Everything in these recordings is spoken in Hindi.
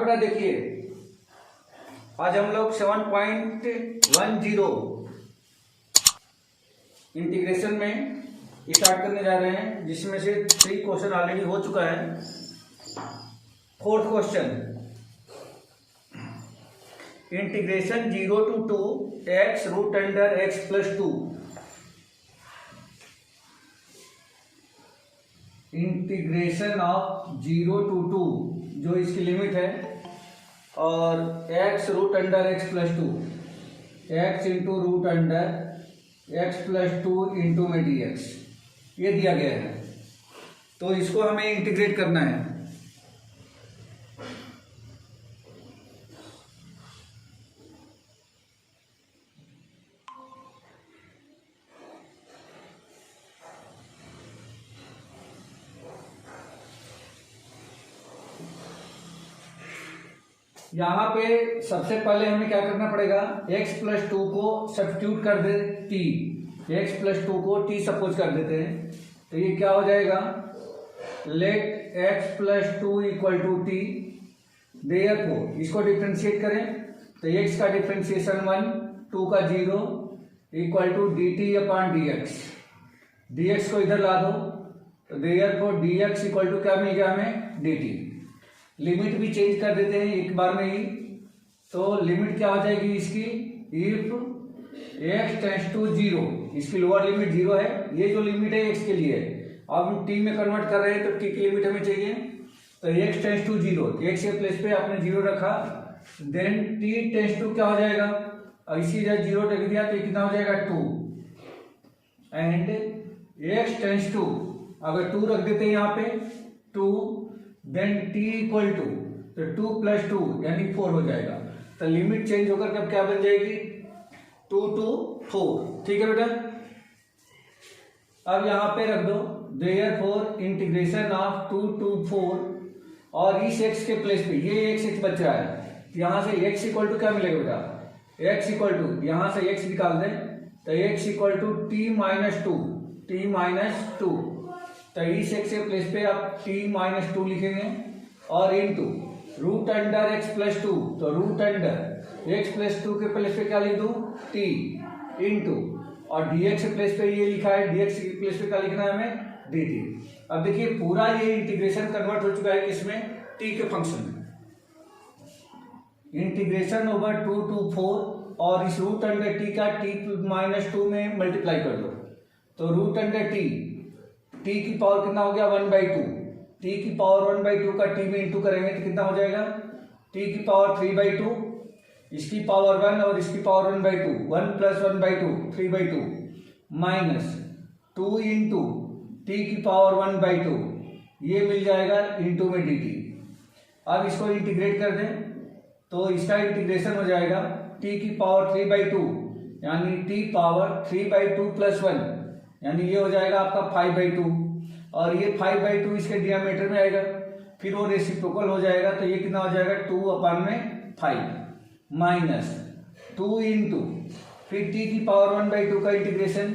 बेटा देखिए, आज हम लोग 7.10 इंटीग्रेशन में स्टार्ट करने जा रहे हैं, जिसमें से 3 क्वेश्चन ऑलरेडी हो चुका है। 4th question, integration 0 to 2 x root under x plus 2। Integration of 0 to 2 जो इसकी लिमिट है, और x root under x plus 2, x into root under x plus 2 into में dx, ये दिया गया है। तो इसको हमें इंटीग्रेट करना है। यहाँ पे सबसे पहले हमें क्या करना पड़ेगा, x प्लस 2 को सब्स्टिट्यूट कर दे t, x प्लस 2 को t सपोज कर देते हैं। तो ये क्या हो जाएगा, let x plus 2 equal to t, therefore इसको डिफ्रेंशिएट करें तो x का डिफ्रेंशिएशन 1, 2 का 0 equal to dt upon dx। dx को इधर ला दो तो देयरफॉर dx इक्वल टू क्या मिल गया हमें, dt। लिमिट भी चेंज कर देते हैं एक बार में ही। तो लिमिट क्या हो जाएगी इसकी, इफ x टेंड्स टू 0, इसकी लोअर लिमिट 0 है, ये जो लिमिट है x के लिए। अब हम t में कन्वर्ट कर रहे हैं तो t की लिमिट हमें चाहिए। तो x टेंड्स टू 0, x के प्लेस पे आपने 0 रखा, देन t टेंड्स टू क्या हो जाएगा, इसी जगह 0 रख दिया तो कितना हो जाएगा 2, एंड x टेंड्स टू, अगर 2 रख देते हैं यहाँ पे 2, देन t इक्वल टू, तो 2 प्लस 2 यानी 4 हो जाएगा। तो लिमिट चेंज होकर कब क्या बन जाएगी, 2 to 4। ठीक है बेटा, अब यहाँ पे रख दो देयरफॉर इंटीग्रेशन ऑफ 2 to 4, और इस x के प्लेस पे ये x बच रहा है, यहाँ से x इक्वल टू क्या मिलेगा बेटा, x इक्वल टू, यहाँ से x निकाल दें तो x equal to t minus 2, t minus 2। तो इस x के प्लेस पे आप t माइनस 2 लिखेंगे, और into root under x plus 2, तो रूट अंडर x प्लस 2 के प्लेस पे क्या लिख दूं, t इंटू, और dx के प्लेस पे ये लिखा है, dx के प्लेस पे क्या लिखना है हमें, dt। अब देखिए पूरा ये इंटीग्रेशन कन्वर्ट हो चुका है किसमें, t के फंक्शन में। इंटीग्रेशन ओवर 2 to 4, और इस रूट अंडर t का t माइनस 2 में मल्टीप्लाई कर दो, तो रूट अंडर t की पावर कितना हो गया, 1/2। t की पावर 1/2 का t में इंटू करेंगे तो कितना हो जाएगा, t की पावर 3/2, इसकी पावर 1 और इसकी power 1/2, 1 plus 1/2 3/2, minus 2 into t की पावर 1/2, ये मिल जाएगा इंटू में dt। अब इसको इंटीग्रेट कर दें तो इसका इंटीग्रेशन हो जाएगा t की पावर 3/2, यानी t पावर 3/2 प्लस 1, यानी ये हो जाएगा आपका 5/2, और ये 5/2 इसके डियामीटर में आएगा, फिर वो रेसिप्रोकल हो जाएगा, तो ये कितना हो जाएगा 2/5 माइनस 2 इंटू, फिर t की पावर 1/2 का इंटीग्रेशन,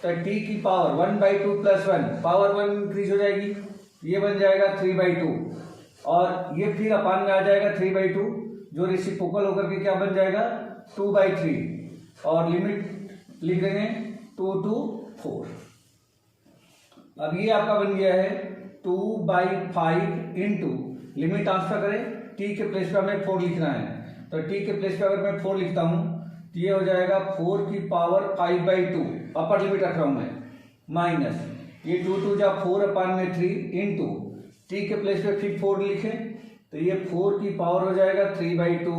तो t की पावर 1/2 प्लस 1, पावर 1 इंक्रीज हो जाएगी, ये बन जाएगा 3/2, और ये फिर अपान में आ जाएगा 3/2, जो रेसिप्रोकल होकर के क्या बन जाएगा 2/3, और लिमिट लिख देंगे 2 to 4। अब ये आपका बन गया है 2/5 इंटू, लिमिट ट्रांसफर करें, t के प्लेस पे हमें 4 लिखना है, तो t के प्लेस पे अगर मैं 4 लिखता हूं तो ये हो जाएगा 4 की पावर 5/2, अपर लिमिट रख रहा हूं मैं, माइनस ये 2 जा 4/3 इंटू, t के प्लेस पे फिर 4 लिखे तो ये 4 की पावर हो जाएगा 3/2,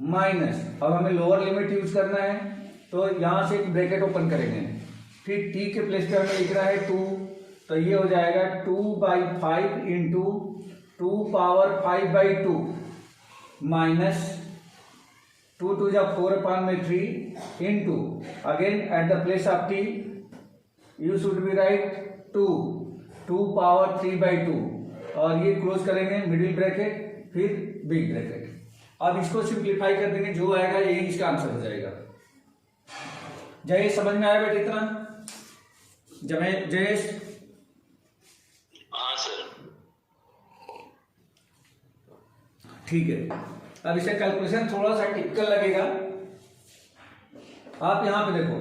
माइनस, अब हमें लोअर लिमिट यूज करना है तो यहां से एक ब्रैकेट ओपन करेंगे, फिर t के प्लेस पे हमें लिखना है 2, तो ये हो जाएगा 2/5 इंटू 2 पावर 5/2, माइनस 2 जा 4/3 into, again at the place of t you should be right 2 power 3/2, और ये क्लोज करेंगे मिडिल ब्रैकेट फिर बिग ब्रैकेट। अब इसको सिंप्लीफाई कर देंगे, जो आएगा यही इसका आंसर हो जाएगा। जयेश समझ में आया बेटा इतना, जयेश? हाँ सर। ठीक है, अब इसका कैलकुलेशन थोड़ा सा टिपिकल लगेगा। आप यहां पे देखो,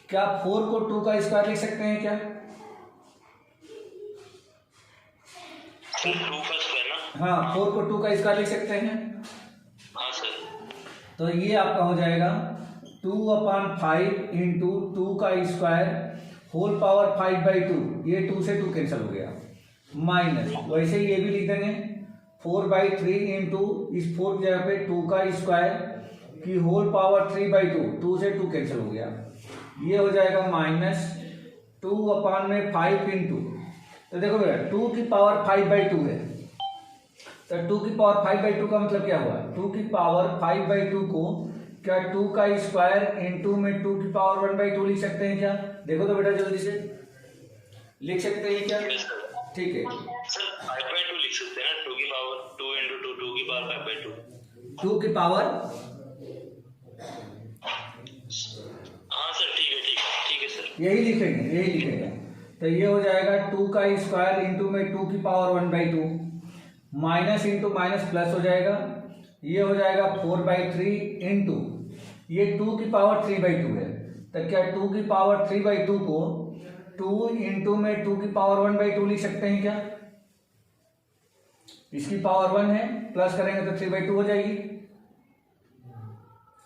क्या 4 को 2 का स्क्वायर लिख सकते हैं क्या? सर 2 का स्क्वायर ना? हाँ, 4 को 2 का स्क्वायर लिख सकते हैं। हाँ सर। तो ये आपका हो जाएगा 2/5 इंटू 2 का स्क्वायर होल पावर 5/2। ये 2 से 2 कैंसिल हो गया, माइनस वैसे ही ये भी लिख देंगे 4/3 इंटू इस 4 की जगह पे 2 का स्क्वायर की होल पावर 3/2। 2 से 2 कैंसिल हो गया, ये हो जाएगा माइनस 2/5 इंटू, तो देखो बेटा 2 की पावर 5/2 है, तो 2 की पावर 5/2 का मतलब क्या हुआ? 2 की पावर 5/2 को क्या 2 का स्क्वायर इंटू में 2 की पावर 1/2 लिख सकते हैं क्या? देखो तो बेटा जल्दी से लिख सकते हैं क्या? ठीक है सर 5/2 लिख सकते हैं ना, 2 की पावर 2 इंटू 2, 2 की पावर 5/2। 2 की पावर, हाँ सर ठीक है सर, यही लिखेंगे। तो ये हो जाएगा 2 का स्क्वायर इंटू में 2 की power 1/2, minus into minus plus हो जाएगा, ये हो जाएगा 4/3 इंटू ये 2 की पावर 3/2 है, तो क्या 2 की पावर 3/2 को 2 इंटू में 2 की पावर 1/2 लिख सकते हैं क्या? इसकी पावर 1 है, प्लस करेंगे तो 3/2 हो जाएगी,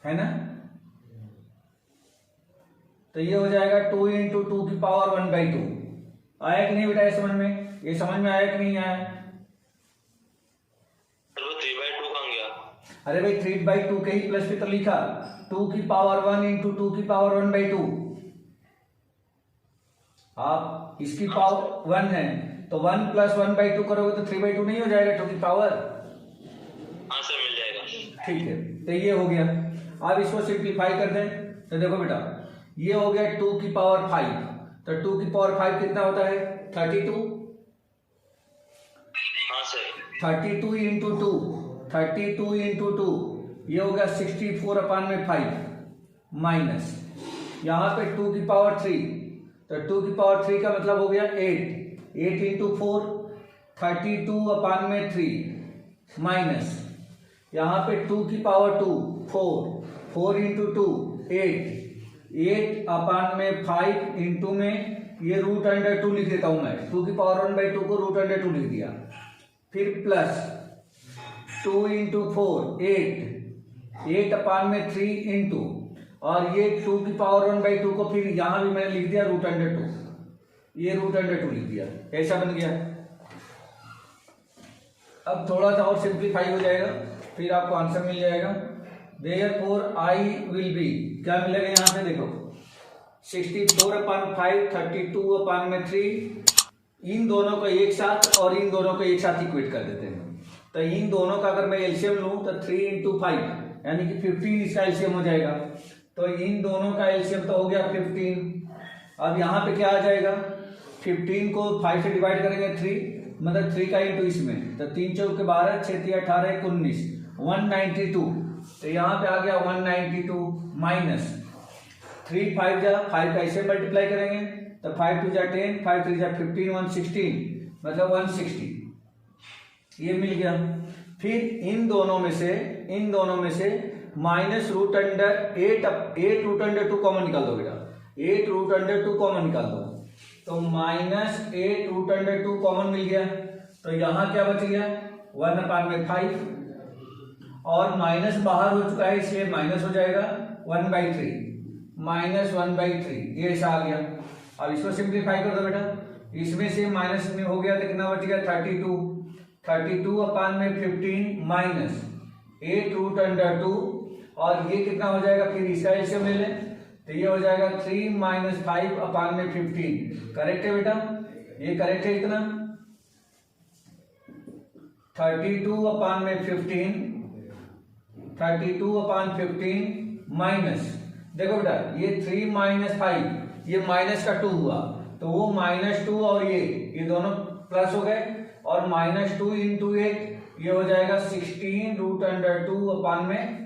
है ना? तो ये हो जाएगा 2 इंटू 2 की पावर 1/2। आया कि नहीं बेटा? ये समझ में, ये समझ में आया कि नहीं आया? सर वो 3/2 कहाँ गया? अरे भाई 3/2 के ही प्लस पे तो लिखा 2 की पावर 1 इंटू 2 की पावर 1/2। आप इसकी पावर 1 है तो 1 प्लस 1/2 करोगे तो 3/2 नहीं हो जाएगा 2 की पावर? हाँ सर मिल जाएगा। ठीक है, तो ये हो गया। अब इसको सिंप्लीफाई कर दें, तो देखो बेटा ये हो गया 2 की पावर 5, तो 2 की पावर 5 कितना होता है? 32। हाँ सर 32 इंटू 2, 32 इंटू 2 ये हो गया 64/5 माइनस यहाँ पे 2 की पावर 3, तो 2 की पावर 3 का मतलब हो गया 8 इंटू 4 32/3 माइनस यहाँ पे 2 की पावर 2 4 इंटू 2 8/5 इंटू में ये √2 लिख देता हूं मैं, 2 की पावर 1/2 को √2 लिख दिया, फिर प्लस 2 इंटू 4 8/3 इंटू और ये 2 की पावर 1/2 को फिर यहां भी मैंने लिख दिया √2, ये √2 लिख दिया, ऐसा बन गया। अब थोड़ा सा और सिंप्लीफाई हो जाएगा, फिर आपको आंसर मिल जाएगा। Therefore I will be, क्या मिलेगा यहाँ पे देखो 64/5 32/3, इन दोनों को एक साथ और इन दोनों को एक साथ इक्वेट कर देते हैं। तो इन दोनों का अगर मैं एलसीएम लूं तो 3 इंटू 5 यानी कि 15 इसका एलसीएम हो जाएगा। तो इन दोनों का एलसीएम तो हो गया 15। अब यहाँ पे क्या आ जाएगा, 15 को 5 से डिवाइड करेंगे 3, मतलब 3 का इंटू इसमें, तो 3 चौके 12 6 3 18 19 192, तो यहाँ पे आ गया 192 माइनस 3 5 जा 5 का इसे मल्टीप्लाई करेंगे तो 5 2 जा 10 5 3 जा 15 116 मतलब 160, ये मिल गया। फिर इन दोनों में से माइनस √8 कॉमन निकाल दो बेटा, 8 √2 कॉमन निकाल दो, तो माइनस 8 √2 कॉमन मिल गया। तो यहाँ क्या बच गया 1/5 और माइनस बाहर हो चुका है इसलिए माइनस हो जाएगा 1/3 माइनस 1/3, ये ऐसा आ गया। अब इसको सिंप्लीफाई कर दो बेटा, इसमें से माइनस में हो गया तो कितना बच गया 32/15 माइनस 8 और ये कितना हो जाएगा, फिर इसका एलसीएम ले लें तो ये हो जाएगा 3 - 5/15। करेक्ट है बेटा, ये करेक्ट है इतना 32/15 माइनस, देखो बेटा ये 3 - 5 ये माइनस का 2 हुआ तो वो -2 और ये दोनों प्लस हो गए और -2 इंटू 8 ये हो जाएगा 16 √2/15।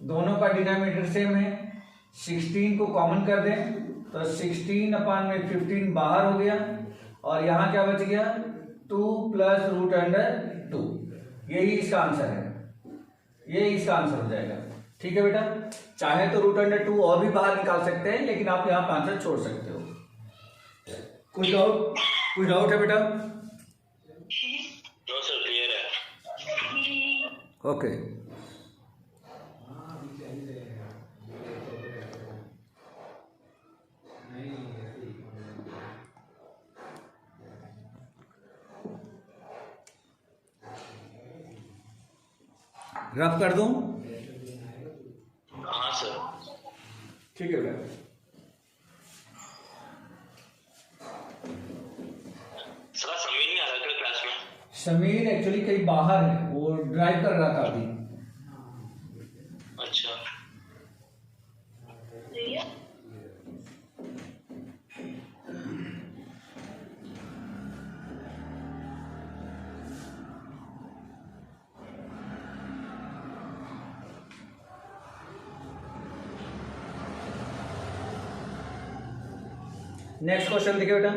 दोनों का डिनोमिनेटर सेम है, 16 को कॉमन कर दें तो 16/15 बाहर हो गया और यहाँ क्या बच गया 2 + √2, यही इसका आंसर है, ये इसका आंसर हो जाएगा। ठीक है बेटा, चाहे तो √2 और भी बाहर निकाल सकते हैं, लेकिन आप यहाँ पे आंसर छोड़ सकते हो। कोई डाउट है बेटा? नो सर, क्लियर है। ओके। रफ कर दूं? हाँ सर। ठीक है बेटा। सर समीर नहीं आ रहा क्या क्लास में? समीर एक्चुअली कहीं बाहर है, वो ड्राइव कर रहा था अभी। अच्छा। नेक्स्ट क्वेश्चन देखिए बेटा,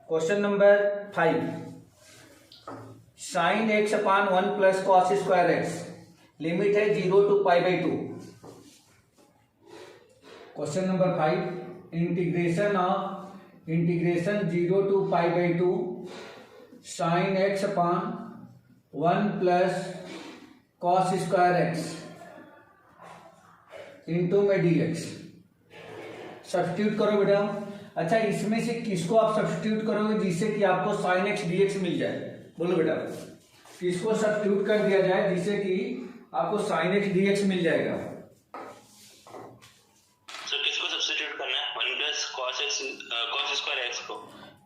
question number 5, sin x upon 1 plus cos square x, limit है 0 to π/2। Question number 5, integration 0 to π/2 sin x upon 1 plus cos square x into में dx। सब्स्टिट्यूट करो बेटा। अच्छा, इसमें से किसको आप सब्स्टिट्यूट करोगे जिससे कि आपको sin x dx मिल जाए? बोलो बेटा, किसको सब्स्टिट्यूट कर दिया जाए जिससे कि आपको sin x dx मिल जाएगा? सर किसको सब्स्टिट्यूट करना है? 1 प्लस cos स्क्वायर एक्स को।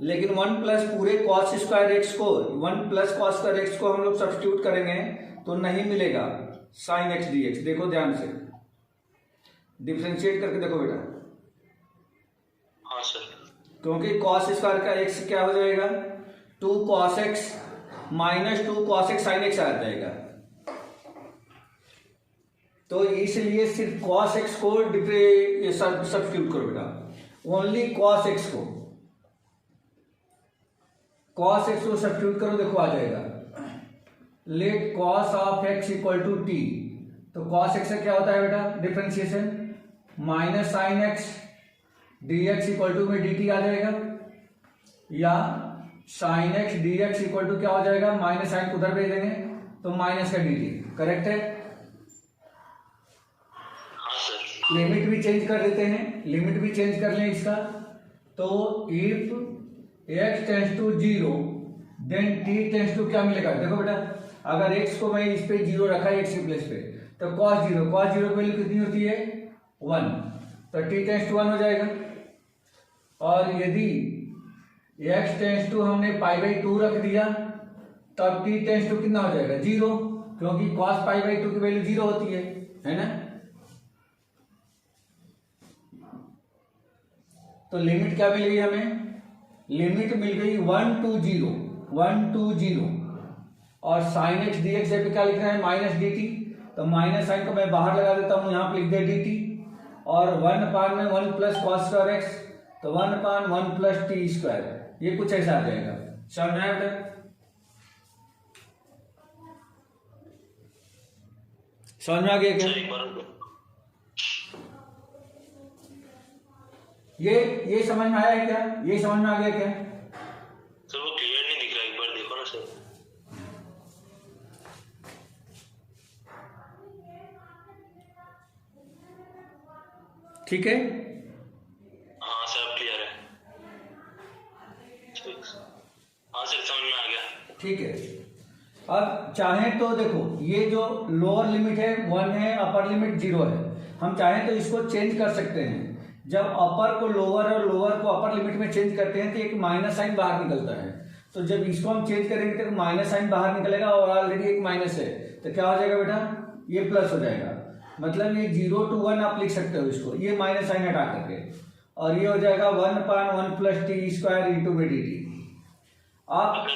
लेकिन 1 प्लस पूरे cos स्क्वायर एक्स को, 1 प्लस cos स्क्वायर एक्स को हम लोग सब्स्टिट्यूट करेंगे तो नहीं मिलेगा sin x dx। देखो ध्यान से, डिफरेंशिएट करके देखो बेटा। हाँ सर। क्योंकि cos स्क्वायर का x क्या हो जाएगा? 2 cos x minus 2 cos x sin x आ जाएगा। तो इसलिए सिर्फ cos x को सब्स्टिट्यूट करो बेटा, ओनली cos x को सब्स्टिट्यूट करो, देखो आ जाएगा। Let cos of x equal to t, तो cos x से क्या होता है बेटा? Differentiation minus sin x dx equal to में dt आ जाएगा, या sin x dx equal to क्या हो जाएगा? माइनस साइन उधर भेज देंगे तो माइनस का dt। करेक्ट है? हाँ सर। लिमिट भी चेंज कर देते हैं, लिमिट भी चेंज कर लें इसका। तो if x tends to 0 then t tends to क्या मिलेगा? देखो बेटा, अगर x को मैं इस पे 0 रखा है x के प्लेस पे, तो cos 0 की वैल्यू कितनी होती है? 1, तो t टेंड्स टू 1 हो जाएगा। और यदि x टेंड्स टू हमने π/2 रख दिया तब t टेंड्स टू कितना हो जाएगा? 0, क्योंकि cos π/2 की वैल्यू 0 होती है ना? तो लिमिट क्या मिल गई हमें? लिमिट मिल गई 1 to 0 और sin x dx पे क्या लिखना है? Minus dt। तो माइनस साइन को मैं बाहर लगा देता हूं, यहां पे लिख दे dt, और 1/1 प्लस कॉस स्क्वायर एक्स, तो 1/1 प्लस टी स्क्वायर, ये कुछ ऐसा आ जाएगा। समझ में आया बेटा? समझ में आ गया क्या? ये समझ में आया है क्या? ये समझ में आ गया क्या? सर वो क्लियर नहीं दिख रहा, एक बार देखो ना सर। ठीक है? हाँ सर क्लियर है। हाँ सर समझ में आ गया। ठीक है, अब चाहें तो देखो, ये जो लोअर लिमिट है 1 है, अपर लिमिट 0 है, हम चाहें तो इसको चेंज कर सकते हैं। जब अपर को लोअर और लोअर को अपर लिमिट में चेंज करते हैं तो एक माइनस साइन बाहर निकलता है। तो जब इसको हम चेंज करेंगे तो माइनस साइन बाहर निकलेगा, और ऑलरेडी एक माइनस है, तो क्या हो जाएगा बेटा? ये प्लस हो जाएगा। मतलब ये 0 to 1 आप लिख सकते हो इसको, ये माइनस साइन हटा करके, और ये हो जाएगा 1/1 प्लस टी स्क्वायर इंटू में dt। आप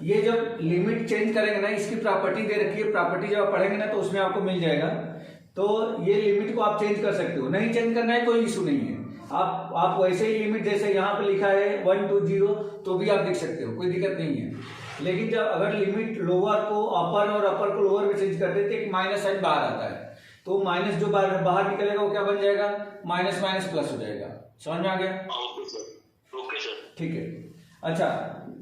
ये जब लिमिट चेंज करेंगे ना, इसकी प्रॉपर्टी दे रखी है, प्रॉपर्टी जब आप पढ़ेंगे ना तो उसमें आपको मिल जाएगा। तो ये लिमिट को आप चेंज कर सकते हो, नहीं चेंज करना है कोई इशू नहीं है। आप वैसे ही लिमिट जैसे यहाँ पे लिखा है 1 to 0 तो भी आप लिख सकते हो, कोई दिक्कत नहीं है। लेकिन जब अगर लिमिट लोअर को अपर और अपर को लोअर में चेंज कर देते एक माइनस साइन बाहर आता है, तो माइनस जो बाहर निकलेगा वो क्या बन जाएगा, माइनस माइनस प्लस हो जाएगा। समझ में आ गया? Okay sir, okay sir. ठीक है। अच्छा,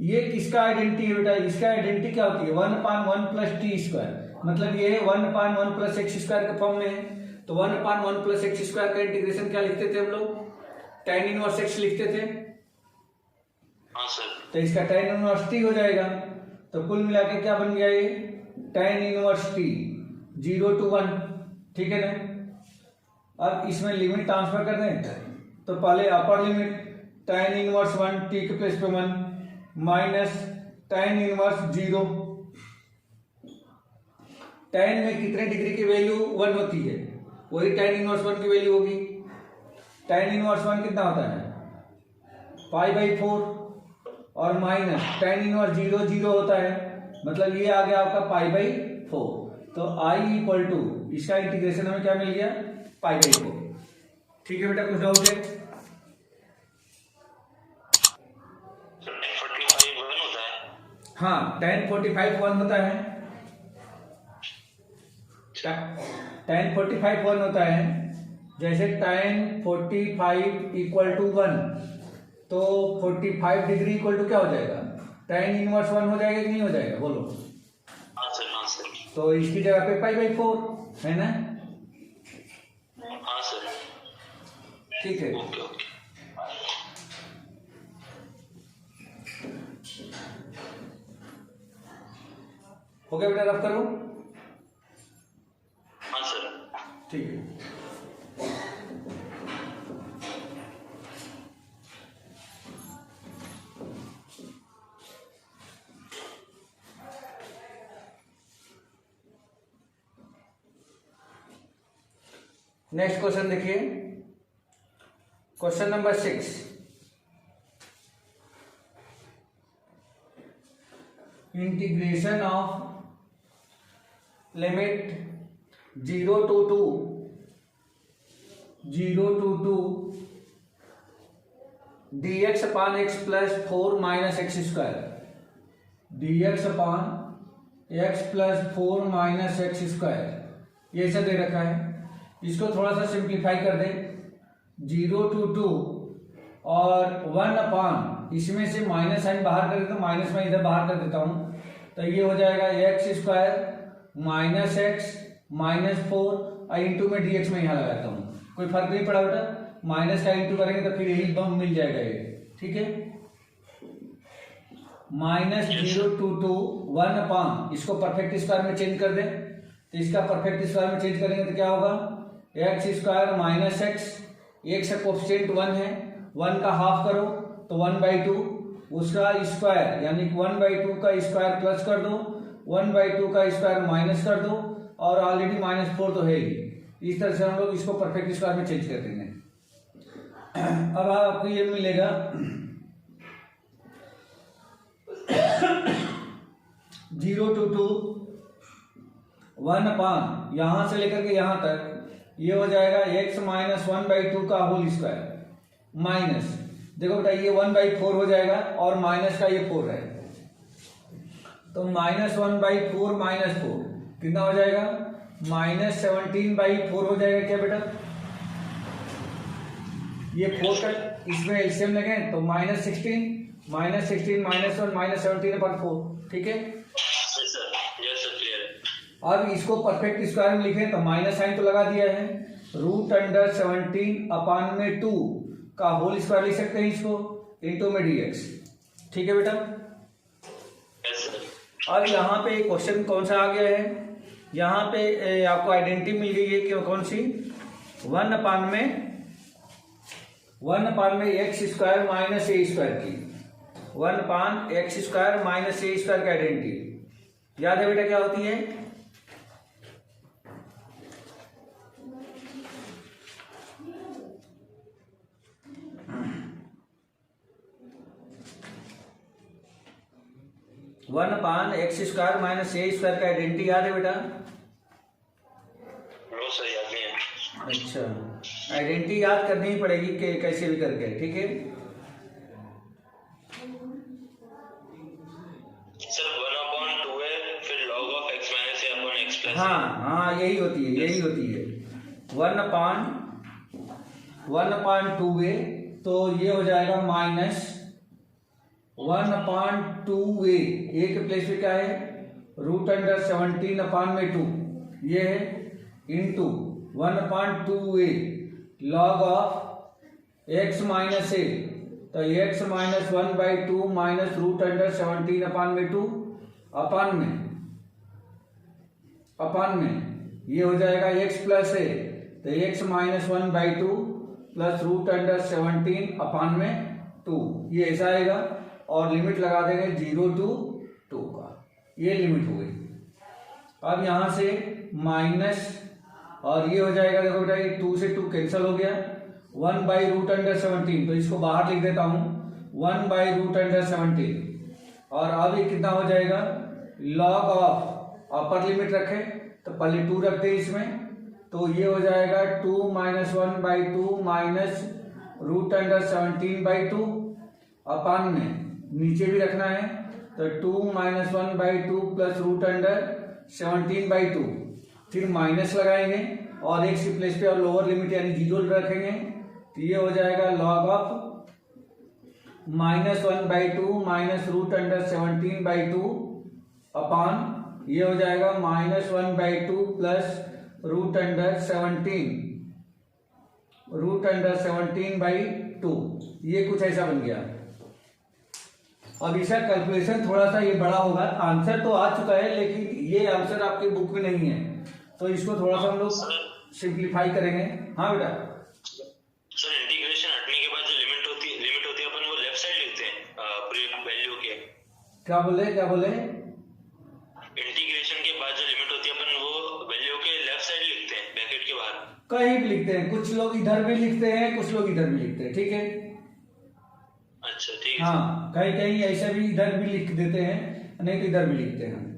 ये किसका आइडेंटिटी है बेटा? इसका आइडेंटिटी क्या होती है? 1/1 प्लस टी स्क्वायर, मतलब ये 1/1 प्लस एक्स स्क्वायर के फॉर्म में है। तो 1/1 प्लस एक्स स्क्वायर का इंटीग्रेशन क्या लिखते थे हम लोग? tan इनवर्स एक्स लिखते थे। हाँ सर। तो इसका tan इनवर्स टी हो जाएगा। तो कुल मिला के क्या बन गया ये? tan इनवर्स टी 0 to 1, ठीक है ना? अब इसमें लिमिट ट्रांसफर कर दें, तो पहले upper limit tan inverse 1 T के प्लेस पे 1 माइनस tan इनवर्स 0। tan में कितने डिग्री की वैल्यू 1 होती है, वही tan इनवर्स 1 की वैल्यू होगी। tan इनवर्स 1 कितना होता है? π/4 और माइनस tan इनवर्स 0 0 होता है, मतलब ये आ गया आपका π/4। तो I इक्वल टू इसका इंटीग्रेशन हमें क्या मिल गया? π/4। ठीक है बेटा, कुछ डाउट है? tan 45 1 होता है। हाँ, tan 45 1 होता है। tan 45 1 होता है। जैसे tan 45 इक्वल टू 1, तो 45 डिग्री इक्वल टू क्या हो जाएगा? tan इनवर्स 1 हो जाएगा कि नहीं हो जाएगा, बोलो? हाँ सर, हाँ सर। तो इसकी जगह पे π/4 है ना? हाँ सर। ठीक है। Okay okay. हो गया बेटा, रफ करो। हाँ सर। ठीक है। नेक्स्ट क्वेश्चन देखिए, question number 6। Integration of limit 0 to 2 dx upon x plus 4 minus x square, dx upon x plus 4 minus x square, ये ऐसा दे रखा है। इसको थोड़ा सा सिंप्लीफाई कर दें। 0 to 2 और 1 अपान, इसमें से माइनस साइन बाहर कर देता हूँ, माइनस में इधर बाहर कर देता हूँ, तो ये हो जाएगा x square minus x minus 4 और इंटू में dx में यहाँ लगाता हूँ। कोई फर्क नहीं पड़ा बेटा, माइनस का इंटू करेंगे तो फिर यही बम मिल जाएगा ये। ठीक है, माइनस 0 to 2 1 अपान, इसको परफेक्ट स्क्वायर में चेंज कर दें, तो इसका परफेक्ट स्क्वायर में चेंज करेंगे तो क्या होगा? X square minus x, x का कोफिशिएंट 1 है, 1 का हाफ करो तो 1/2, उसका स्क्वायर यानी कि 1/2 का स्क्वायर प्लस कर दो, 1/2 का स्क्वायर माइनस कर दो, और ऑलरेडी -4 तो है ही। इस तरह से हम लोग इसको परफेक्ट स्क्वायर में चेंज कर देंगे। अब आपको ये मिलेगा 0 to 2 1 अपान, यहां से लेकर के यहां तक ये हो जाएगा x माइनस 1/2 का होल स्क्वायर माइनस, देखो बेटा ये 1/4 हो जाएगा और माइनस का ये 4 है, तो -1/4 माइनस 4 कितना हो जाएगा? -17/4 हो जाएगा क्या बेटा? ये 4 का इसमें एलसीएम लगे तो -16 -1 -17/4, ठीक है। अब इसको परफेक्ट स्क्वायर में लिखें तो माइनस साइन तो लगा दिया है, √17/2 का होल स्क्वायर लिख सकते हैं इसको, इंटू में dx। ठीक है बेटा। अब यहाँ पे क्वेश्चन कौन सा आ गया है? यहाँ पे आपको आइडेंटिटी मिल गई है कि कौन सी? 1 अपान में x square minus a square की, 1 upon x square minus a square की आइडेंटिटी याद है बेटा क्या होती है? One upon x square minus a square का आइडेंटिटी याद है बेटा? नो सर, याद नहीं है। अच्छा, आइडेंटिटी याद करनी ही पड़ेगी कि कैसे भी करके, ठीक है सर 1/2a, तो ये हो जाएगा माइनस 1/2a, ए के प्लेस पे क्या है √17/2 ये है, into 1/2a log of x minus a, तो x माइनस 1/2 माइनस √17/2 अपान में ये हो जाएगा x प्लस a, तो x माइनस 1/2 प्लस √17/2 ये ऐसा आएगा, और लिमिट लगा देंगे 0 to 2 का, ये लिमिट हो गई। अब यहां से माइनस, और ये हो जाएगा, देखो बेटा ये 2 से 2 कैंसिल हो गया, 1/√17, तो इसको बाहर लिख देता हूं 1/√17, और अब ये कितना हो जाएगा लॉग ऑफ अपर लिमिट रखे तो पहले 2 रखते हैं इसमें, तो ये हो जाएगा 2 - 1/2 माइनस √17/2 अपान में नीचे भी रखना है, तो 2 - 1/2 प्लस √17/2, फिर माइनस लगाएंगे और x के प्लेस पे और लोअर लिमिट यानी 0 रखेंगे, तो ये हो जाएगा लॉग ऑफ -1/2 माइनस √17/2 अपान ये हो जाएगा -1/2 प्लस √17/2, ये कुछ ऐसा बन गया। अब इसका कैलकुलेशन थोड़ा सा ये बड़ा होगा, आंसर तो आ चुका है लेकिन ये आंसर आपके बुक में नहीं है, तो इसको थोड़ा सा हम लोग सिंप्लीफाई करेंगे। हाँ बेटा सर, इंटीग्रेशन हटने के बाद जो लिमिट होती है अपन वो लेफ्ट साइड लिखते हैं पूरी वैल्यू के। क्या बोले इंटीग्रेशन के बाद जो लिमिट होती है अपन वो वैल्यू के लेफ्ट साइड लिखते हैं ब्रैकेट के बाहर। कहीं भी लिखते हैं, कुछ लोग इधर भी लिखते हैं, कुछ लोग इधर भी लिखते हैं, ठीक है। अच्छा ठीक है। हाँ, कहीं ऐसे भी इधर भी लिख देते हैं, नहीं तो इधर भी लिखते हैं।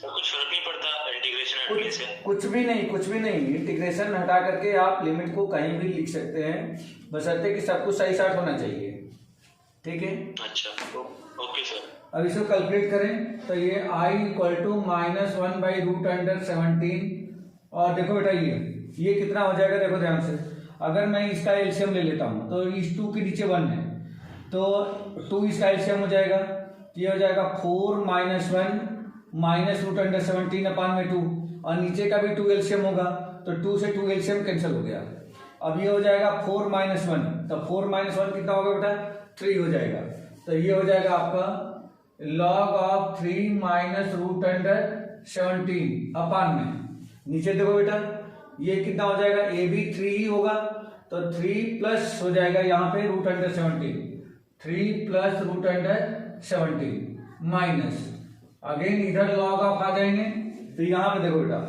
कुछ फर्क नहीं पड़ता इंटीग्रेशन हटने से? कुछ भी नहीं, इंटीग्रेशन हटा करके आप लिमिट को कहीं भी लिख सकते हैं, बशर्ते कि सब कुछ सही साथ होना चाहिए, ठीक है। अच्छा ओके सर। अब इसको कैलकुलेट करें तो ये I = -1/√17, और देखो बेटा ये कितना हो जाएगा, देखो ध्यान से, अगर मैं इसका एलसीएम ले लेता हूं तो इस 2 के नीचे 1 है, तो 2 इसका एलसीएम हो जाएगा, ये हो जाएगा 4 - 1 माइनस √17/2, और नीचे का भी 2 एलसीएम होगा, तो 2 से 2 एलसीएम कैंसिल हो गया। अब ये हो जाएगा 4 - 1, तो 4 - 1 कितना होगा बेटा 3 हो जाएगा, तो ये हो जाएगा आपका log ऑफ 3 माइनस √17 अपान में नीचे देखो बेटा ये कितना हो जाएगा, ए भी 3 ही होगा, तो 3 प्लस हो जाएगा यहाँ पे √17, 3 प्लस √17 माइनस, अगेन इधर लॉग ऑफ आ जाएंगे, तो यहाँ पे देखो बेटा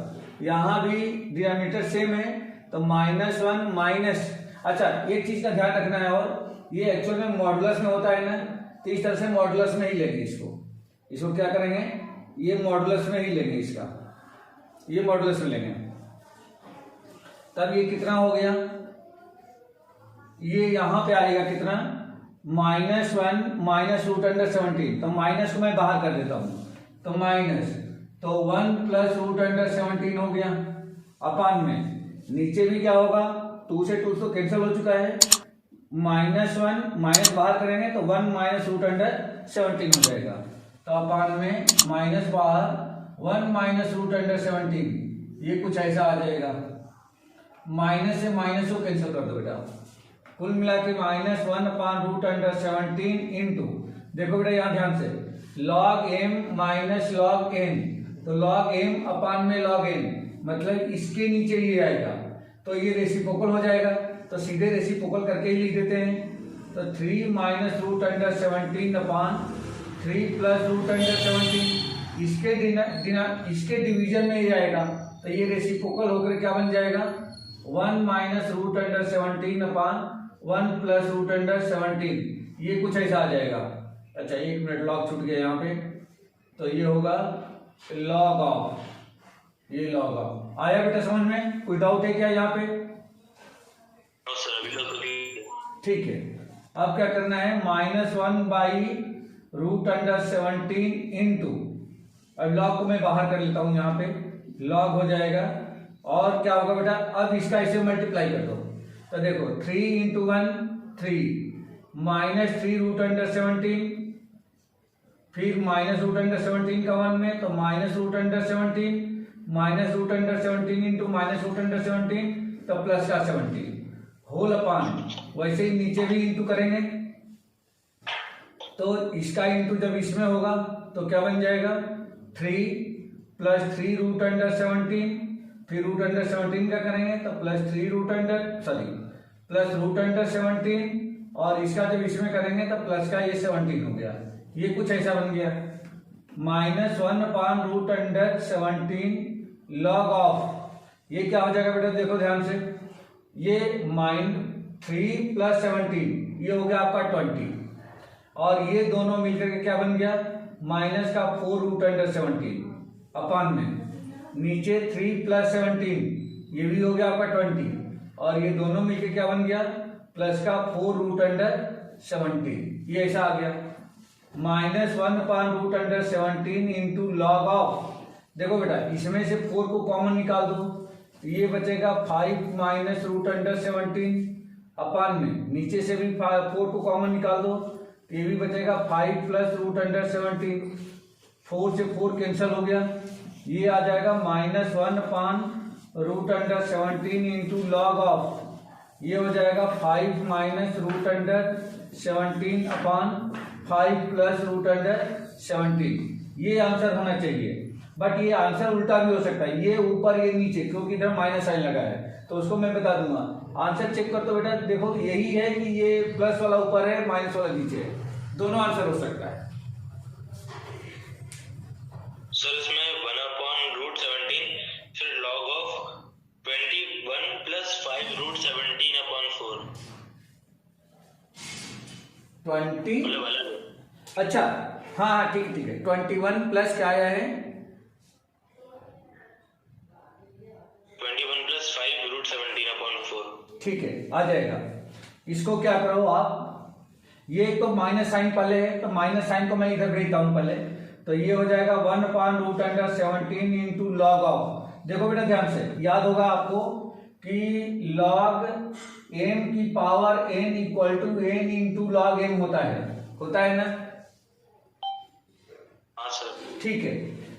यहाँ भी डिनोमिनेटर सेम है, तो -1 माइनस, अच्छा एक चीज का ध्यान रखना है, और ये एक्चुअल में मॉडुलस में होता है ना, तो इस तरह से मॉडुलस में ही लेंगे इसको क्या करेंगे, ये मॉडुलस में ही लेंगे, ये मॉडुलस में लेंगे, तब ये कितना हो गया, ये यहां पे आएगा कितना -1 माइनस √17, तो माइनस को मैं बाहर कर देता हूं, तो माइनस, तो 1 प्लस √17 हो गया अपान में, नीचे भी क्या होगा 2 से 2 तो कैंसिल हो चुका है, -1 माइनस बाहर करेंगे तो 1 माइनस √17 हो जाएगा, तो अपान में माइनस बाहर 1 माइनस √17, ये कुछ ऐसा आ जाएगा, माइनस से माइनस को कैंसिल कर दो बेटा, कुल मिला के -1/√17 इंटू, देखो बेटा यहाँ ध्यान से, log m minus log n, तो log m अपान में log n, मतलब इसके नीचे ये आएगा, तो ये रेसिप्रोकल हो जाएगा, तो सीधे रेसिप्रोकल करके ही लिख देते हैं, तो 3 माइनस √17 अपान 3 प्लस √17, इसके डिवीजन में ये आएगा, तो ये रेसिप्रोकल होकर क्या बन जाएगा 1 माइनस √17 अपान 1 प्लस √17, ये कुछ ऐसा आ जाएगा। अच्छा 1 मिनट, लॉग छूट गया यहाँ पे, तो ये होगा लॉग ऑफ, ये लॉग ऑफ आया बेटा समझ में, कोई डाउट है क्या यहाँ पे? ठीक है, अब क्या करना है, -1/√17 इंटू, अब लॉग को मैं बाहर कर लेता हूं, यहाँ पे लॉग हो जाएगा और क्या होगा बेटा, अब इसका इसे मल्टीप्लाई कर दो। तो देखो 3 इंटू 1 3 माइनस 3 रूट अंडर 17, फिर माइनस रूट अंडर 17 का 1 में, तो minus root under 17 minus root under 17 into minus root under 17 तो प्लस का 17 होल अपान, वैसे ही नीचे भी इंटू करेंगे तो इसका इंटू जब इसमें होगा तो क्या बन जाएगा 3 प्लस 3 रूट अंडर 17, फिर रूट अंडर 17 का करेंगे तो प्लस 3 रूट अंडर 17 और इसका जब इसमें करेंगे तो प्लस का ये 17 हो गया। ये कुछ ऐसा बन गया -1 upon root under 17 log of, ये क्या हो जाएगा बेटा, देखो ध्यान से, ये -3 प्लस 17 ये हो गया आपका 20 और ये दोनों मिलकर के क्या बन गया माइनस का 4 रूट अंडर 17 अपान में नीचे 3 प्लस 17 ये भी हो गया आपका 20 और ये दोनों मिलकर क्या बन गया प्लस का 4 रूट अंडर 17, ये ऐसा आ गया -1 upon root under 17 into log of. देखो बेटा इसमें से 4 को कॉमन निकाल दो, ये बचेगा 5 माइनस रूट अंडर 17 अपान में नीचे से भी 4 को कॉमन निकाल दो, ये भी बचेगा 5 प्लस रूट अंडर 17, 4 से 4 कैंसिल हो गया, ये आ जाएगा -1 upon root under 17 into log of, ये हो जाएगा 5 minus root under 17 upon 5 plus root under 17। ये आंसर होना चाहिए, बट ये आंसर उल्टा भी हो सकता है, ये ऊपर ये नीचे, क्योंकि इधर माइनस साइन लगा है तो उसको मैं बता दूंगा। आंसर चेक कर तो बेटा देखो यही है कि ये प्लस वाला ऊपर है माइनस वाला नीचे है, दोनों आंसर हो सकता है। सर इसमें 1 अपॉन रूट 17 फिर log of 21 plus 5 root 17 upon 4 20, अच्छा हाँ ठीक है 21 प्लस क्या आया है 21 प्लस 5 रूट 17 अपॉन 4, ठीक है आ जाएगा। इसको क्या करो आप, ये तो माइनस साइन पहले है तो माइनस साइन को मैं इधर भेजता हूं पहले, तो ये हो जाएगा 1 upon root under 17 into log of. देखो बेटा ध्यान से याद होगा आपको कि लॉग m की power n equal to n into log m होता है ना। हाँ सर ठीक है,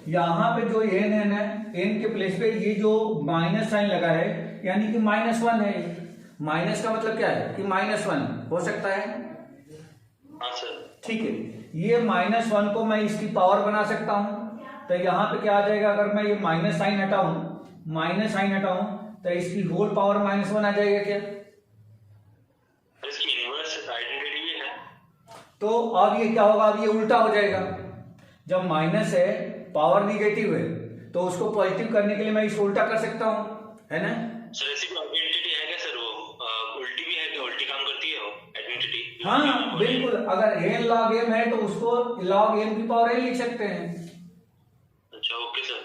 यहाँ पे जो n है ना, n के प्लेस पे ये जो माइनस साइन लगा है यानी कि -1 है। माइनस का मतलब क्या है कि -1 हो सकता है। हाँ सर ठीक है, ये -1 को मैं इसकी पावर बना सकता हूं, तो यहाँ पे क्या आ जाएगा, अगर मैं ये माइनस साइन हटाऊं तो इसकी होल पावर -1 आ जाएगा क्या। इसकी इनवर्स आइडेंटिटी भी है, तो अब ये क्या होगा, अब ये उल्टा हो जाएगा। जब माइनस है पावर निगेटिव है तो उसको पॉजिटिव करने के लिए मैं इसको उल्टा कर सकता हूं, है ना। सर ऐसी कोई आइडेंटिटी है क्या सर, वो उल्टी भी है क्या, उल्टी काम करती है वो आइडेंटिटी। हाँ बिल्कुल, अगर n log m है तो उसको log m की पावर n लिख सकते हैं। अच्छा ओके सर,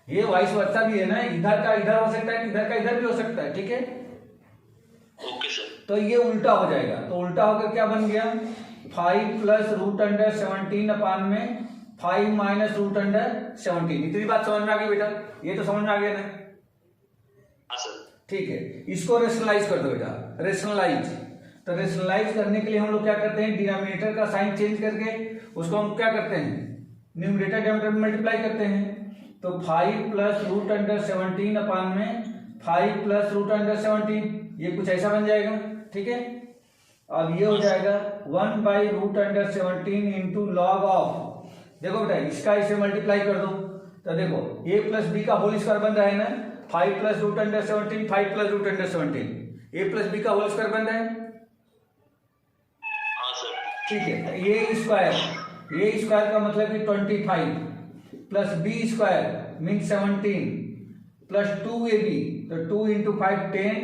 ये वाइस वर्सा भी है ना, इधर का इधर हो सकता है, इधर का इधर भी हो सकता है, ठीक है। ओके सर, तो ये उल्टा हो जाएगा, तो उल्टा होकर क्या बन गया 5 प्लस रूट अंडर 17 अपान में 5 माइनस रूट अंडर 17। इतनी बात समझ में आ गई बेटा, ये तो समझ में आ गया ना। हाँ सर ठीक है, इसको रेशनलाइज कर दो बेटा, रेशनलाइज। तो रेशनलाइज करने के लिए हम लोग क्या करते हैं, डिनोमिनेटर का साइन चेंज करके उसको हम क्या करते हैं, न्यूमरेटर डिनोमिनेटर में मल्टीप्लाई करते हैं। तो 5 प्लस रूट अंडर 17 अपान में 5 प्लस रूट अंडर 17, ये कुछ ऐसा बन जाएगा, ठीक है। अब ये हो जाएगा 1 by root under 17 into log of. देखो बेटा इसका इसे मल्टीप्लाई कर दो, तो देखो a प्लस बी का होल स्क्वायर बन रहा है ना, 5 plus root under 17 5 plus root under 17, a plus B का होल स्क्वायर बन रहा है। हाँ सर ठीक है, ए स्क्वायर का मतलब कि 25 plus B square mean 17 plus 2ab, तो 2 इंटू 5 10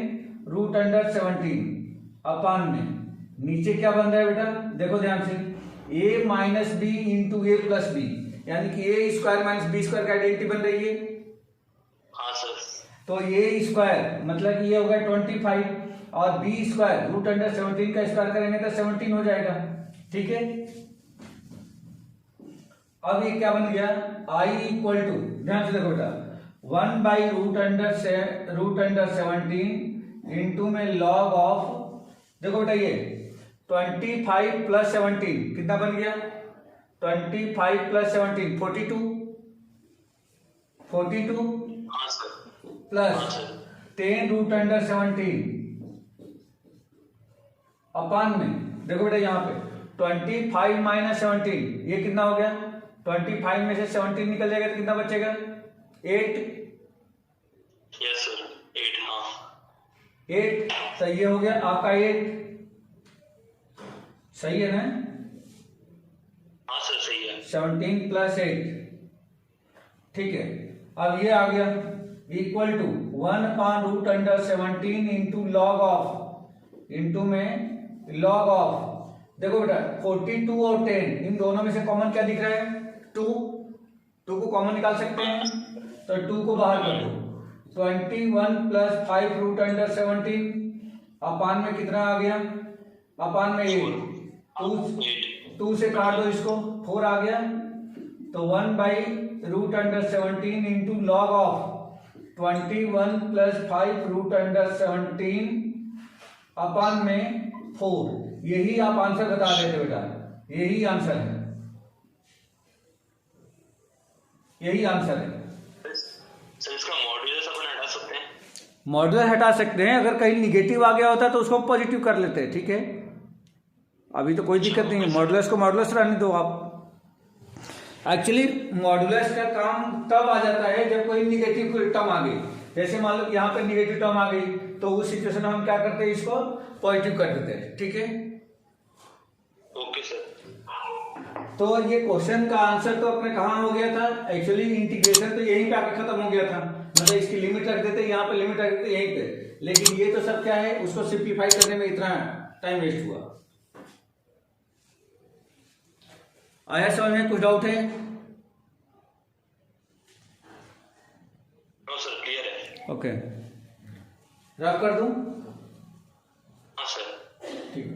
रूट अंडर 17 अपान में नीचे क्या बन रहा है बेटा, देखो ध्यान से a minus B into A plus B, यानी कि A square minus B square का आइडेंटिटी बन रही है। हाँ सर, तो ए स्क्वायर मतलब कि ये होगा 25 और बी स्क्वायर रूट अंडर 17 का स्क्वायर करेंगे तो 17 हो जाएगा, ठीक है। अब ये क्या बन गया, i इक्वल टू, ध्यान से देखो बेटा 1/√17 इंटू में log ऑफ, देखो बेटा ये 25 प्लस 17 कितना बन गया? 25 प्लस 17 42 हाँ सर। प्लस हाँ सर। 10√17 अपान में, देखो बेटा यहाँ पे 25 माइनस 17 ये कितना हो गया? 25 में से 17 निकल जाएगा तो कितना बचेगा? 8। Yes sir 8। हाँ 8 तो ये हो गया आपका 8, सही है ना? हाँ सर सही है। 17 प्लस 8, ठीक है। अब ये आ गया equal to 1/√17 into log of, into में लॉग ऑफ, देखो बेटा 42 और 10 इन दोनों में से कॉमन क्या दिख रहा है? 2 को कॉमन निकाल सकते हैं तो 2 को बाहर कर दो। 21 प्लस 5√17 अपान में कितना आ गया? अपान में 8, 2 से काट दो इसको, 4 आ गया। तो 1/√17 इंटू लॉग ऑफ 21 प्लस 5√17 अपान में 4, यही आप आंसर बता देते बेटा, यही आंसर है, यही आंसर है। सर इसका मॉड्यूलस अपन हटा सकते हैं? मॉड्यूलस हटा सकते हैं, अगर कहीं निगेटिव आ गया होता है तो उसको पॉजिटिव कर लेते हैं, ठीक है। अभी तो कोई दिक्कत नहीं है, मॉड्यूलस को मॉड्यूलस रहने दो आप। एक्चुअली मॉड्यूलस का काम तब आ जाता है जब कोई निगेटिव टर्म आ गई, जैसे मान लो यहाँ पे निगेटिव टर्म आ गई तो उस सिचुएशन में हम क्या करते हैं, इसको पॉजिटिव कर देते हैं, ठीक है। Okay sir. तो ये क्वेश्चन का आंसर तो अपने कहाँ हो गया था? एक्चुअली इंटीग्रेशन तो यहीं पे आके खत्म हो गया था, मतलब इसकी लिमिट रख देते, यहाँ पे लिमिट रख देते यहीं पे, लेकिन ये तो सब क्या है, उसको सिंप्लीफाई करने में इतना टाइम वेस्ट हुआ। आया समझ में? कुछ डाउट है? नो सर क्लियर है। ओके, रफ कर दूं? हाँ सर। ठीक है।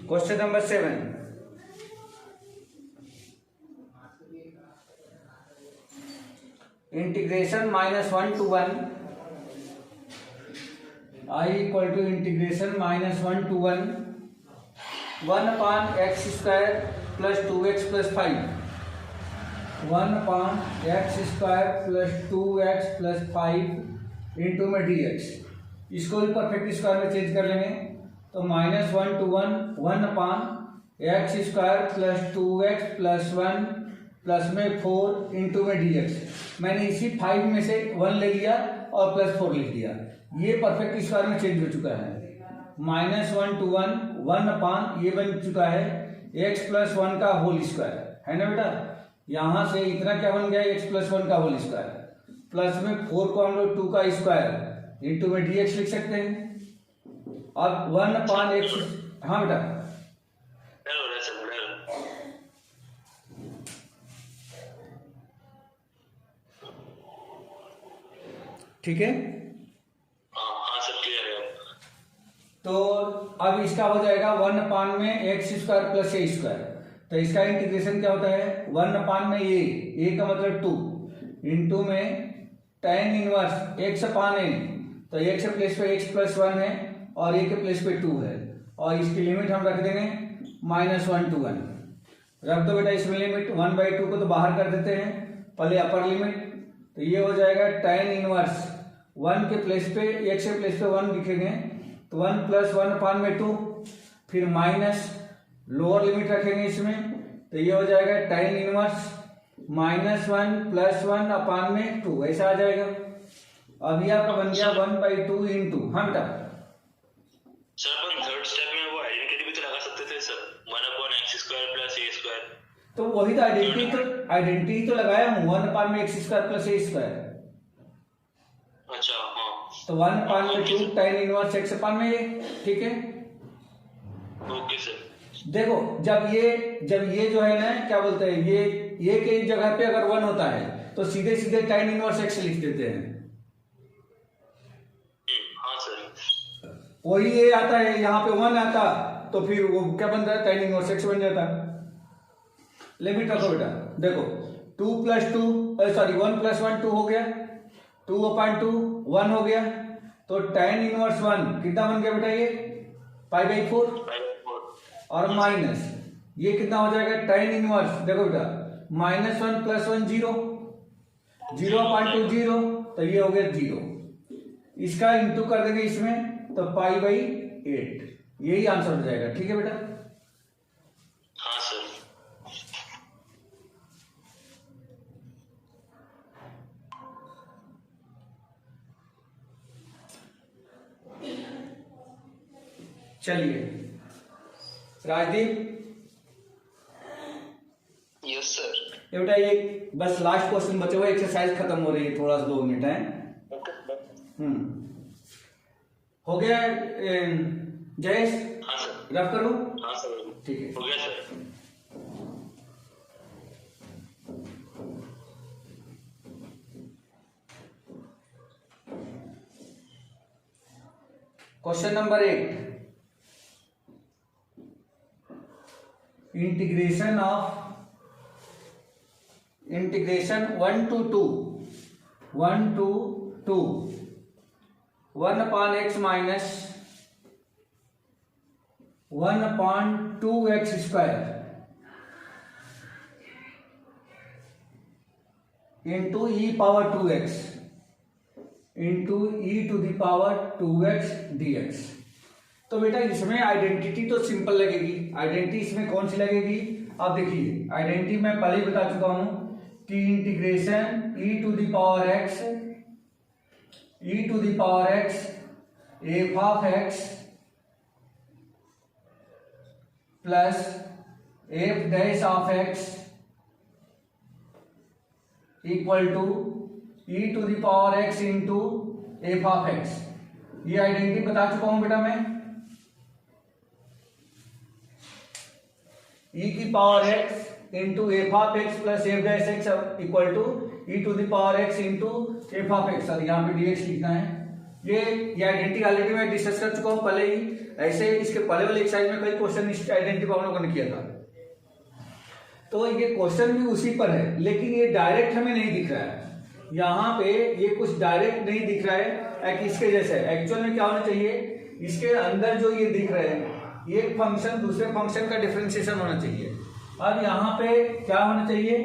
Question number 7, integration -1 to 1 I equal to integration -1 to 1 1/x² plus 2x plus 5 1/x² plus 2x plus 5 into में dx, इसको भी परफेक्ट स्क्वायर में चेंज कर लेंगे तो -1 to 1 1/x² plus 2x plus 1 plus में 4 इंटू में dx। मैंने इसी 5 में से 1 ले लिया और प्लस 4 लिख दिया, ये परफेक्ट स्क्वायर में चेंज हो चुका है। -1 to 1 1/, ये बन चुका है x प्लस 1 का होल स्क्वायर, है ना बेटा। यहाँ से इतना क्या बन गया, x प्लस 1 का होल स्क्वायर, प्लस में 4 को हम लोग 2 का स्क्वायर इंटू में dx लिख सकते हैं। और 1/x, हाँ बेटा ठीक है। हाँ सर क्लियर है। तो अब इसका हो जाएगा 1/x² प्लस a², तो इसका इंटीग्रेशन क्या होता है, 1/a का मतलब 2 इंटू में tan इनवर्स x/n, तो x प्लेस पे x प्लस 1 है और a के प्लेस पे 2 है, और इसकी लिमिट हम रख देंगे -1 to 1। रख दो बेटा इसमें लिमिट, 1/2 को तो बाहर कर देते हैं, पहले अपर लिमिट, तो ये हो जाएगा tan इनवर्स 1 के प्लेस पे x के प्लेस पे 1 लिखेंगे तो 1 प्लस 1 अपान में 2, फिर माइनस लोअर लिमिट रखेंगे इसमें तो ये हो जाएगा tan इनवर्स -1 प्लस 1 अपान में 2, ऐसा आ जाएगा। अभी आपका बन गया 1/2 इंटू। हाँ बेटा सर अपन थर्ड स्टेप में वो आइडेंटिटी भी तो लगा सकते थे सर, 1/x² + a²। तो वही तो आइडेंटिटी तो लगाया हूँ, 1/x² + a²। अच्छा हाँ, तो 1/2 tan इनवर्स x अपान में a, ठीक है। Okay sir. देखो जब ये जो है ना क्या बोलते हैं, ये के जगह पे अगर 1 होता है तो सीधे सीधे tan इनवर्स x लिख देते हैं। हाँ सर। वही ये आता है, यहाँ पे 1 आता तो फिर वो क्या बनता है, tan इनवर्स x बन जाता। लिमिट रखो बेटा, देखो 2 + 2 सॉरी 1 + 1 2 हो गया, 2/2 1 हो गया, तो tan इनवर्स 1 कितना बन गया बेटा, ये π/4 और माइनस ये कितना हो जाएगा tan इनवर्स, देखो बेटा -1 + 1 0, 0/2 0, तो ये हो गया 0। इसका इंटू कर देंगे इसमें तो π/8, यही आंसर हो जाएगा, ठीक है बेटा। हाँ सर। चलिए राजदीप, यस सर। ये बेटा ये बस लास्ट क्वेश्चन बचे हुए, एक्सरसाइज खत्म हो रही है, थोड़ा सा 2 मिनट है। हो गया जयेश? हाँ सर। रफ करूं? हाँ सर, ठीक है, हो गया sir. Question number 8, integration 1 to 2 1/x minus 1/2x² into e⁻²x into e⁻²x dx। तो बेटा इसमें आइडेंटिटी तो सिंपल लगेगी। आइडेंटिटी इसमें कौन सी लगेगी, आप देखिए आइडेंटिटी मैं पहले ही बता चुका हूं कि integration e⁻x f(x) plus f'(x) equal to e⁻x into f(x). ये आइडेंटिटी बता चुका हूं बेटा मैं। e⁻x into f(x) plus f'(x) equal to e⁻x into f(x), और यहाँ पे dx लिखना है। ये आइडेंटिटी ऑलरेडी मैं डिस्कस कर चुका हूँ पहले ही, ऐसे इसके पहले वाले एक्सरसाइज में कई क्वेश्चन इस आइडेंटिटी पर हम लोगों ने किया था। तो ये क्वेश्चन भी उसी पर है, लेकिन ये डायरेक्ट हमें नहीं दिख रहा है। यहाँ पे ये कुछ डायरेक्ट नहीं दिख रहा है कि इसके जैसे। एक्चुअल में क्या होना चाहिए, इसके अंदर जो ये दिख रहे हैं, ये फंक्शन दूसरे फंक्शन का डिफरेंशिएशन होना चाहिए। अब यहाँ पे क्या होना चाहिए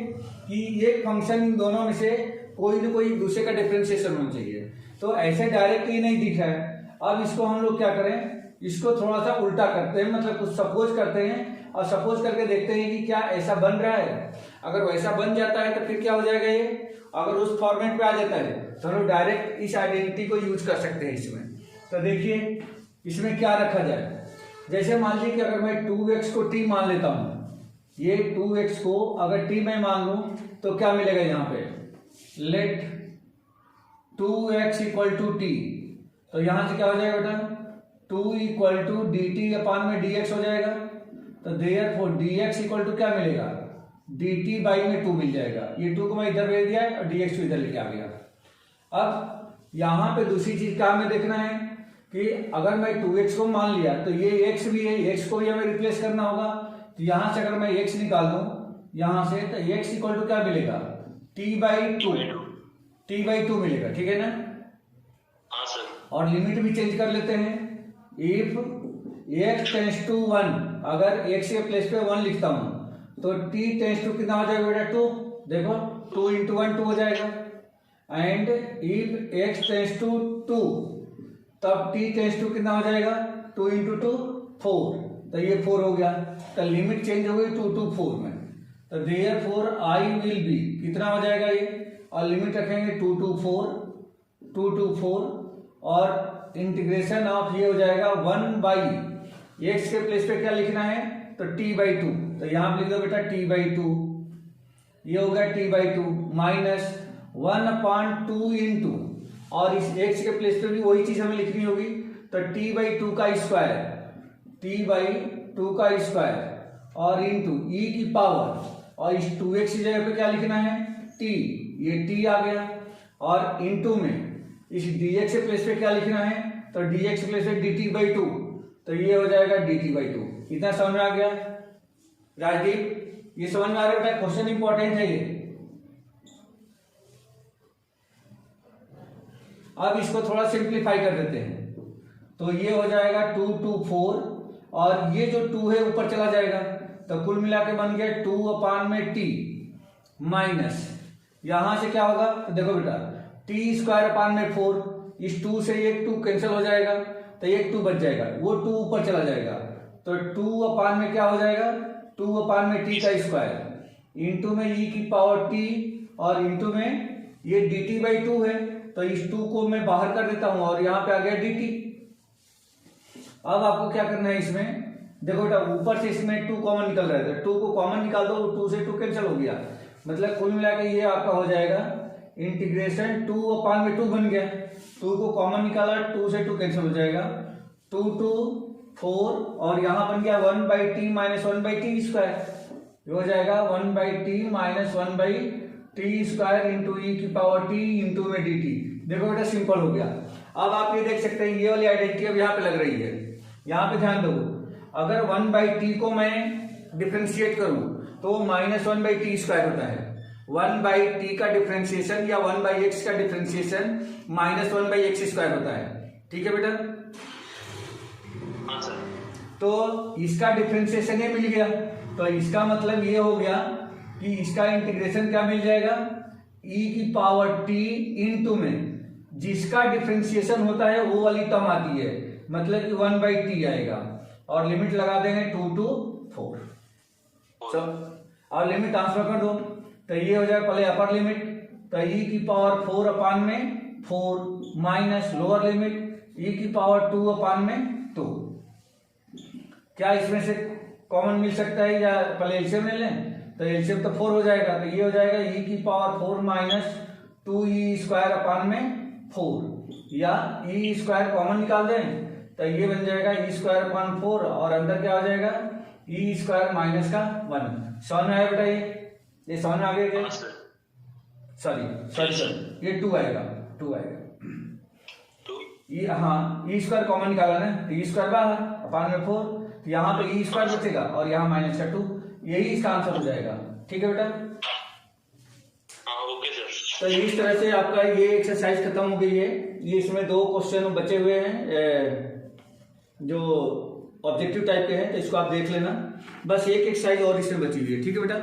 कि ये फंक्शन इन दोनों में से कोई ना कोई दूसरे का डिफरेंशिएशन होना चाहिए। तो ऐसे डायरेक्ट ये नहीं दिख रहा है। अब इसको हम लोग क्या करें, इसको थोड़ा सा उल्टा करते हैं, मतलब कुछ सपोज करते हैं और सपोज करके देखते हैं कि क्या ऐसा बन रहा है। अगर वैसा बन जाता है तो फिर क्या हो जाएगा, ये अगर उस फॉर्मेट पे आ जाता है तो हम लोग डायरेक्ट इस आइडेंटिटी को यूज कर सकते हैं इसमें। तो देखिए इसमें क्या रखा जाए, जैसे मान लीजिए कि अगर मैं 2x को t मान लेता हूं, ये 2x को अगर t मैं मान लूं तो क्या मिलेगा यहाँ पे, late 2x equal to t। तो यहां से क्या हो जाएगा बेटा, 2 इक्वल टू dt अपान में dx हो जाएगा। तो देयरफॉर dx इक्वल टू क्या मिलेगा, dt बाई में 2 मिल जाएगा। ये 2 को मैं इधर भेज दिया और dx को इधर लेके आ गया। अब यहाँ पे दूसरी चीज क्या हमें देखना है कि अगर मैं 2x को मान लिया तो ये x भी है, x को भी हमें रिप्लेस करना होगा। तो यहां से अगर मैं x निकाल दूं यहां से, तो x इक्वल टू क्या मिलेगा, t/2 मिलेगा, ठीक है ना। हाँ सर। और लिमिट भी चेंज कर लेते हैं। इफ x टेंस टू 1, अगर x के प्लेस पे 1 लिखता हूं तो t टेंस टू कितना हो जाएगा बेटा, 2। देखो 2 × 1 2 हो जाएगा। And if x tends to 2 तब t टेंस टू कितना हो जाएगा 2 इंटू 2 4, तो ये 4 हो गया, तो लिमिट चेंज हो गई 2 to 4 में, तो देयरफॉर I विल बी कितना हो जाएगा ये, और लिमिट रखेंगे 2 to 4 और इंटीग्रेशन ऑफ ये हो जाएगा 1 x के प्लेस पे क्या लिखना है तो t/2, तो यहाँ पे लिख दो बेटा t/2, ये हो गया t/2 माइनस 1/2 इंटू, और इस x के प्लेस पे भी वही चीज हमें लिखनी होगी, तो t/2 का स्क्वायर और इंटू e की पावर, और इस 2x की जगह पे क्या लिखना है t, ये t आ गया, और इंटू में इस dx के प्लेस पे क्या लिखना है तो dx के प्लेस पे dt/2, तो ये हो जाएगा dt/2। इतना समझ में आ गया राजदीप, ये समझ में आ रहा है बेटा, क्वेश्चन इंपॉर्टेंट है ये। अब इसको थोड़ा सिंप्लीफाई कर देते हैं, तो ये हो जाएगा 2 to 4, और ये जो 2 है ऊपर चला जाएगा, तो कुल मिला के बन गया 2/t माइनस यहां से क्या होगा तो देखो बेटा t²/4, इस 2 से एक 2 कैंसिल हो जाएगा, तो एक 2 बच जाएगा, वो 2 ऊपर चला जाएगा, तो 2 में क्या हो जाएगा 2/t का स्क्वायर इंटू में e की पावर t, और इंटू में ये dt/2 है, तो इस 2 को मैं बाहर कर देता हूं और यहाँ पे आ गया dt। अब आपको क्या करना है इसमें, देखो बेटा ऊपर से इसमें 2 कॉमन निकल रहा है, तो 2 को कॉमन निकाल दो, 2 से 2 कैंसिल हो गया, मतलब कुल मिला के ये आपका हो जाएगा इंटीग्रेशन 2/2 बन गया, 2 को कॉमन निकाला 2 से 2 कैंसिल हो जाएगा, 2 to 4, और यहाँ बन गया 1/t माइनस 1/t स्क्वायर, ये हो जाएगा 1/t minus 1/t square into e की पावर t इंटू में dt। देखो बेटा सिंपल हो गया। अब आप ये देख सकते हैं ये वाली आइडेंटिटी अब यहाँ पे लग रही है, यहाँ पे ध्यान दो, अगर 1/t को मैं डिफ्रेंशिएट करूं तो माइनस 1/t स्क्वायर होता है, 1/t का डिफ्रेंशिएशन या 1/x का डिफ्रेंशिएशन माइनस 1/x स्क्वायर होता है, ठीक है बेटा। हाँ सर। तो इसका डिफ्रेंशिएशन ये मिल गया, तो इसका मतलब ये हो गया कि इसका इंटीग्रेशन क्या मिल जाएगा e की पावर t इंटू में जिसका डिफ्रेंशिएशन होता है वो वाली टर्म आती है, मतलब कि 1/t आएगा, और लिमिट लगा देंगे 2 to 4 और लिमिट ट्रांसफर कर दो, तो ये हो जाएगा पहले अपर लिमिट, तो e की power 4/4 minus lower limit e की पावर 2/2। क्या इसमें से कॉमन मिल सकता है या पहले एलसीएम ले लें, तो एलसीएम तो 4 हो जाएगा, तो ये हो जाएगा e की पावर 4 माइनस 2e²/4, या e स्क्वायर कॉमन निकाल दें तो ये बन जाएगा e²/4, और अंदर क्या हो जाएगा e² माइनस का 1। समझ में आया बेटा, ये समझ में आ गया क्या, सॉरी ये 2 आएगा ये, हाँ e² कॉमन निकाला ना, तो e² बाहर /4, यहाँ पे e² बचेगा और यहाँ माइनस का 2, यही इसका आंसर हो जाएगा, ठीक है बेटा। Okay sir. तो इस तरह से आपका ये एक्सरसाइज खत्म हो गई है, ये इसमें 2 क्वेश्चन बचे हुए हैं जो ऑब्जेक्टिव टाइप के हैं, तो इसको आप देख लेना, बस एक एक्सरसाइज और इसमें बची हुई है, ठीक है बेटा।